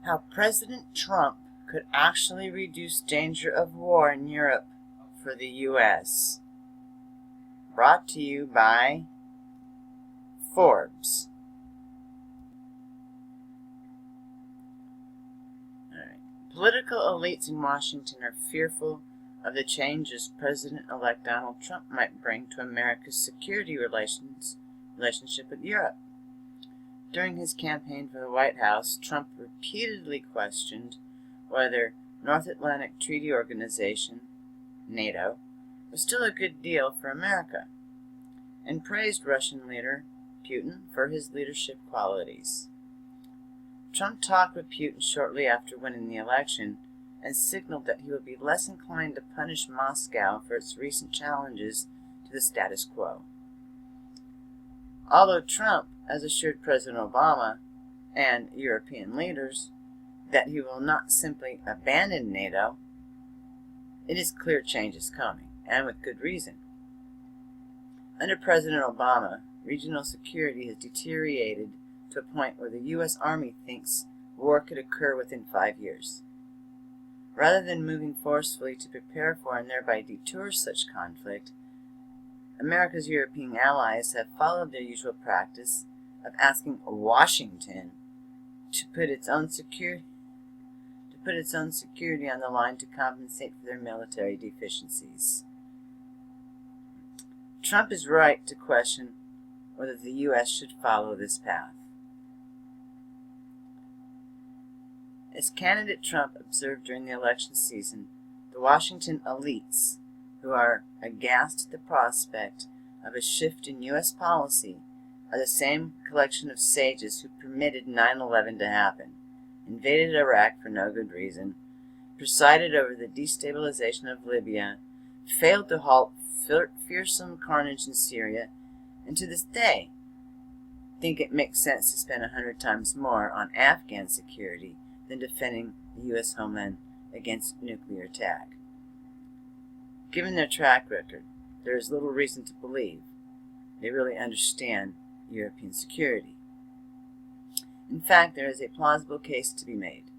How President Trump could actually reduce danger of war in Europe for the U.S. Brought to you by Forbes. Political elites in Washington are fearful of the changes President-elect Donald Trump might bring to America's security relationship with Europe. During his campaign for the White House, Trump repeatedly questioned whether North Atlantic Treaty Organization, NATO, was still a good deal for America, and praised Russian leader Putin for his leadership qualities. Trump talked with Putin shortly after winning the election and signaled that he would be less inclined to punish Moscow for its recent challenges to the status quo. Although Trump has assured President Obama and European leaders that he will not simply abandon NATO, it is clear change is coming, and with good reason. Under President Obama, regional security has deteriorated to a point where the U.S. Army thinks war could occur within 5 years. Rather than moving forcefully to prepare for and thereby deter such conflict, America's European allies have followed their usual practice of asking Washington to put its own security on the line to compensate for their military deficiencies. Trump is right to question whether the U.S. should follow this path. As candidate Trump observed during the election season, the Washington elites, who are aghast at the prospect of a shift in U.S. policy, are the same collection of sages who permitted 9/11 to happen, invaded Iraq for no good reason, presided over the destabilization of Libya, failed to halt fearsome carnage in Syria, and to this day think it makes sense to spend 100 times more on Afghan security than defending the U.S. homeland against nuclear attack. Given their track record, there is little reason to believe they really understand European security. In fact, there is a plausible case to be made,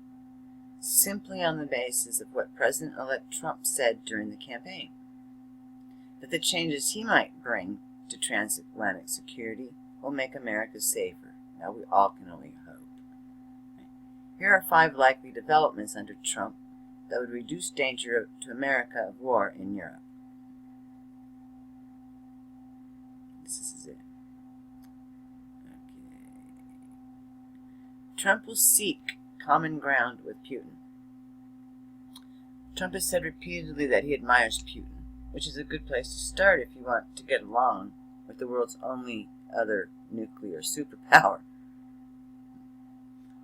simply on the basis of what President-elect Trump said during the campaign, that the changes he might bring to transatlantic security will make America safer. Now, we all can only hope. Here are 5 likely developments under Trump that would reduce danger to America of war in Europe. This is it. Okay. Trump will seek common ground with Putin. Trump has said repeatedly that he admires Putin, which is a good place to start if you want to get along with the world's only other nuclear superpower.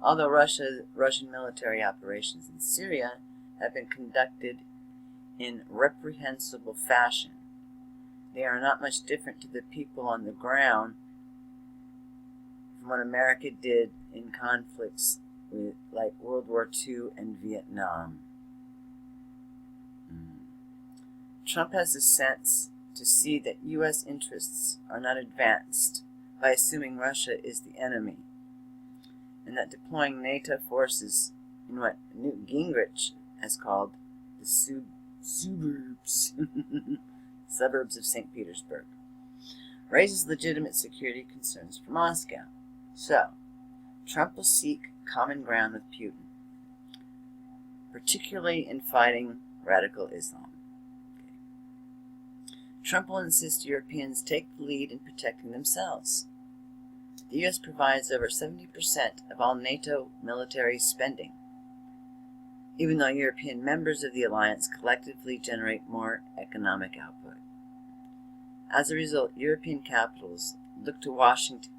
Although Russian military operations in Syria have been conducted in reprehensible fashion, they are not much different to the people on the ground from what America did in conflicts like World War II and Vietnam. Trump has the sense to see that U.S. interests are not advanced by assuming Russia is the enemy, and that deploying NATO forces in what Newt Gingrich has called the suburbs of St. Petersburg raises legitimate security concerns for Moscow. So, Trump will seek common ground with Putin, particularly in fighting radical Islam. Trump will insist Europeans take the lead in protecting themselves. The U.S. provides over 70% of all NATO military spending, even though European members of the alliance collectively generate more economic output. As a result, European capitals look to Washington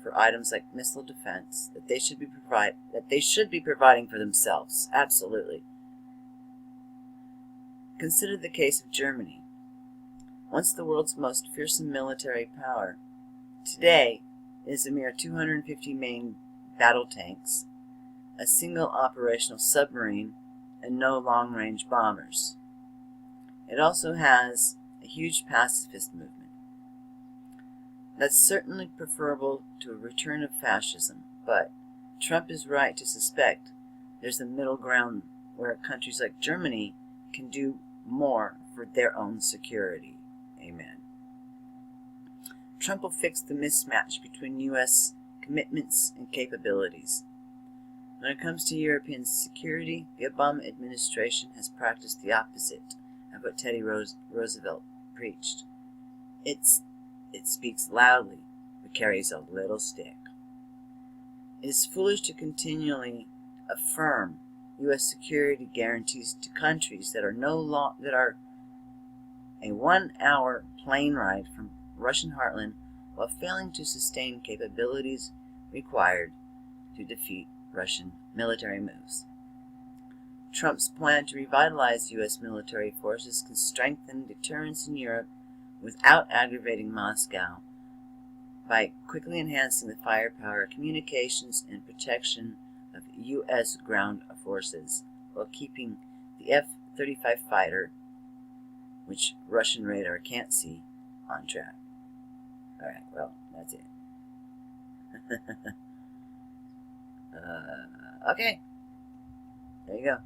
for items like missile defense that they should be providing for themselves. Absolutely. Consider the case of Germany, once the world's most fearsome military power. Today, it is a mere 250 main battle tanks, a single operational submarine, and no long-range bombers. It also has a huge pacifist movement. That's certainly preferable to a return of fascism, but Trump is right to suspect there's a middle ground where countries like Germany can do more for their own security. Amen. Trump will fix the mismatch between U.S. commitments and capabilities. When it comes to European security, the Obama administration has practiced the opposite of what Teddy Roosevelt preached. It speaks loudly, but carries a little stick. It is foolish to continually affirm U.S. security guarantees to countries that are a 1-hour plane ride from Russian heartland while failing to sustain capabilities required to defeat Russian military moves. Trump's plan to revitalize U.S. military forces can strengthen deterrence in Europe without aggravating Moscow by quickly enhancing the firepower, communications, and protection of U.S. ground forces while keeping the F-35 fighter, which Russian radar can't see, on track. Alright, well, that's it. Okay. There you go.